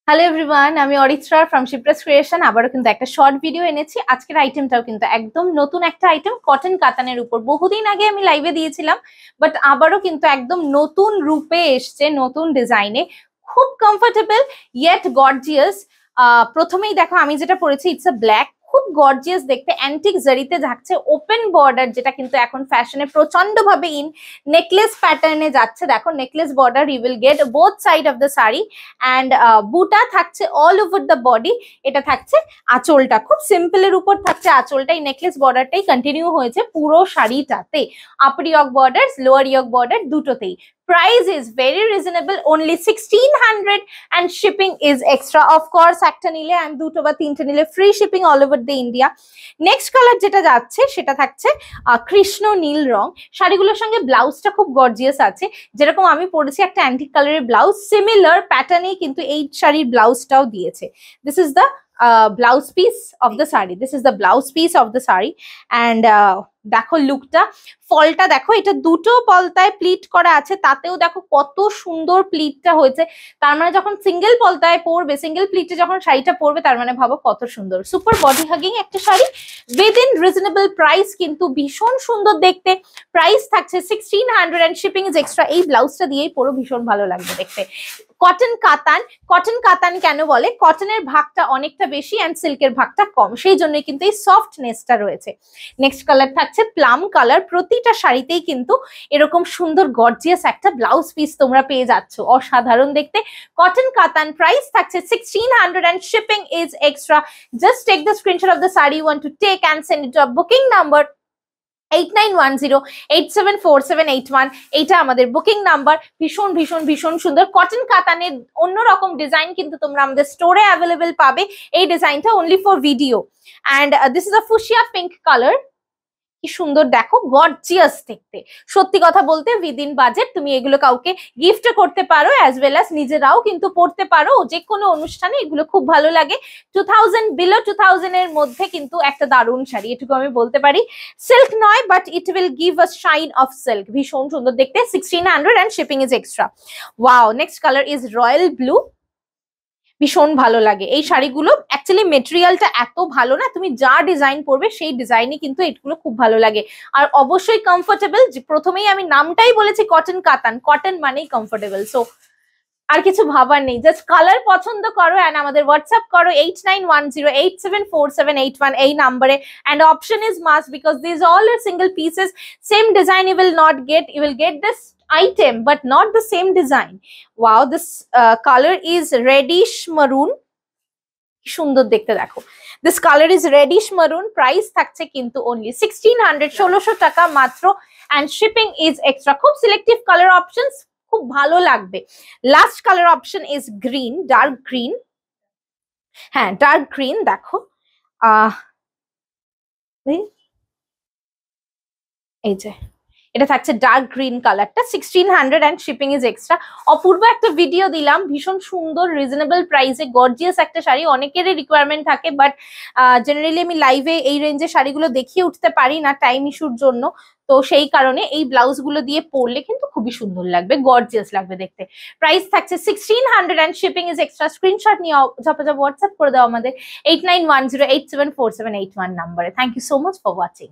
Hello everyone, আমি Aritra from Shipra's creation. আবারও কিন্তু একটা শর্ট ভিডিও এনেছি। আজকের আইটেমটাও কিন্তু একদম নতুন একটা আইটেম, কটন কাতানের উপর। বহুদিন আগে আমি লাইভে দিয়েছিলাম, বাট আবারও কিন্তু একদম নতুন রূপে এসছে, নতুন ডিজাইনে, খুব কমফোর্টেবল ইয়েট গর্জিয়াস। প্রথমেই দেখো আমি যেটা পরেছি, ইটস আ ব্ল্যাক, খুব গর্জিয়াস দেখতে, অ্যান্টিক জারিতে থাকছে, ওপেন বর্ডার, যেটা কিন্তু এখন ফ্যাশনে প্রচন্ড ভাবে ইন। নেকলেস প্যাটার্নে যাচ্ছে, দেখো necklace border, you will get both side of the sari, and বুটা থাকছে অল ওভার দ্য বডি। এটা থাকছে আঁচলটা, খুব সিম্পলের উপর থাকছে আঁচলটা। এই নেকলেস বর্ডারটাই কন্টিনিউ হয়েছে পুরো শাড়িটাতে, আপার ইয়ক বর্ডার, লোয়ার ইয়ক বর্ডার দুটোতেই। Price is very reasonable, only 1600, and shipping is extra. Of course, একটা নিলে and দুটো বা তিনটে নিলে free shipping all over the India. Next colour যেটা যাচ্ছে সেটা থাকছে কৃষ্ণ নীল রং। শাড়িগুলোর সঙ্গে ব্লাউজটা খুব গর্জিয়াস আছে, যেরকম আমি পরেছি একটা অ্যান্টিক কালারের ব্লাউজ, সিমিলার প্যাটার্নেই কিন্তু এই শাড়ির ব্লাউজটাও দিয়েছে। This is the blouse piece of the saree. This is the blouse piece of the saree, and দেখো লুকটা, ফলটা দেখো, এটা দুটো পলতায় প্লিট করা আছে, তাতেও দেখো কত সুন্দর প্লিটটা হয়েছে। তার মানে যখন সিঙ্গেল পলতায় পরবে, সিঙ্গেল প্লিটে যখন শাড়িটা পরবে, তার মানে ভাবো কত সুন্দর। সুপার বডি হাগিং একটা শাড়ি উইদিন রিজনেবল প্রাইস, কিন্তু ভীষণ সুন্দর দেখতে। প্রাইস থাকছে 1600 and shipping is extra. এই ব্লাউজটা দিয়েই পরো, ভীষণ ভালো লাগবে দেখতে। কটন কাতান, কটন কাতান কেন বলে? কটনের ভাগটা অনেকটা বেশি অ্যান্ড সিল্কের ভাগটা কম, সেই জন্যই কিন্তু এই সফটনেসটা রয়েছে। নেক্সট কালার থাকছে প্লাম কালার। প্রতিটা শাড়িতেই কিন্তু এরকম সুন্দর গর্জিয়াস একটা ব্লাউজ পিস তোমরা পেয়ে যাচ্ছ, অসাধারণ দেখতে। কটন কাতান, প্রাইস থাকছে 1600 and shipping is extra. Just take the screenshot of the saree you want to take and send it to a booking number 8910874781. এইটা আমাদের বুকিং নাম্বার। ভীষণ ভীষণ ভীষণ সুন্দর কটন কাতানের অন্যরকম ডিজাইন কিন্তু তোমরা আমাদের স্টোরে অ্যাভেলেবেল পাবে। এই ডিজাইনটা only for video, and this is a fuchsia pink colour. কি সুন্দর দেখো, গর্জিয়াস দেখতে। সত্যি কথা বলতে উইদিন বাজেট তুমি এগুলো কাউকে গিফট করতে পারো, অ্যাজ ওয়েল অ্যাজ নিজেরাও কিন্তু পড়তে পারো, যে কোনো অনুষ্ঠানে এগুলো খুব ভালো লাগে। 2000 বিলো 2000 এর মধ্যে কিন্তু একটা দারুণ শাড়ি, এটুকু আমি বলতে পারি। সিল্ক নয়, but it will give a shine of silk. ভীষণ সুন্দর দেখতে, 1600 and shipping is extra. Wow, next colour is royal blue. ভীষণ ভালো লাগে এই শাড়িগুলো। অ্যাকচুয়ালি মেটেরিয়ালটা এত ভালো না, তুমি যা ডিজাইন পরবে সেই ডিজাইনই কিন্তু এগুলো খুব ভালো লাগে। আর অবশ্যই কমফোর্টেবল, প্রথমেই আমি নামটাই বলেছি কটন কাতান, কটন মানেই কমফোর্টেবল। সো আর কিছু ভাবার নেই, জাস্ট কালার পছন্দ করো অ্যান্ড আমাদের হোয়াটসঅ্যাপ করো 8910874781 এই নাম্বারে। And option is must, because this all are single pieces, same design you will not get, you will get this item but not the same design. Wow, this color is reddish maroon. সুন্দর দেখতে দেখো, this color is reddish maroon. price থাকছে কিন্তু only 1600, 1600 টাকা মাত্র, and shipping is extra. খুব selective colour options, খুব ভালো লাগবে। Last colour option is green, dark green. হ্যাঁ, ডার্ক গ্রিন দেখো, এই যে এটা থাকছে ডার্ক গ্রিন কালারটা, 1600 and shipping is extra. অপূর্ব একটা ভিডিও দিলাম, ভীষণ সুন্দর রিজনেবল প্রাইসে গর্জিয়াস একটা শাড়ি। অনেকেরই রিকোয়ারমেন্ট থাকে, বাট জেনারেলি আমি লাইভে এই রেঞ্জের শাড়িগুলো দেখিয়ে উঠতে পারি না টাইম ইস্যুর জন্য। তো সেই কারণে এই ব্লাউজগুলো দিয়ে পরলে কিন্তু খুবই সুন্দর লাগবে, গর্জিয়াস লাগবে দেখতে। প্রাইস থাকছে 1600 and shipping is extra. Screenshot নিয়ে ঝপাঝপ হোয়াটসঅ্যাপ করে দাও আমাদের 8910874781 নাম্বারে। Thank you so much for watching.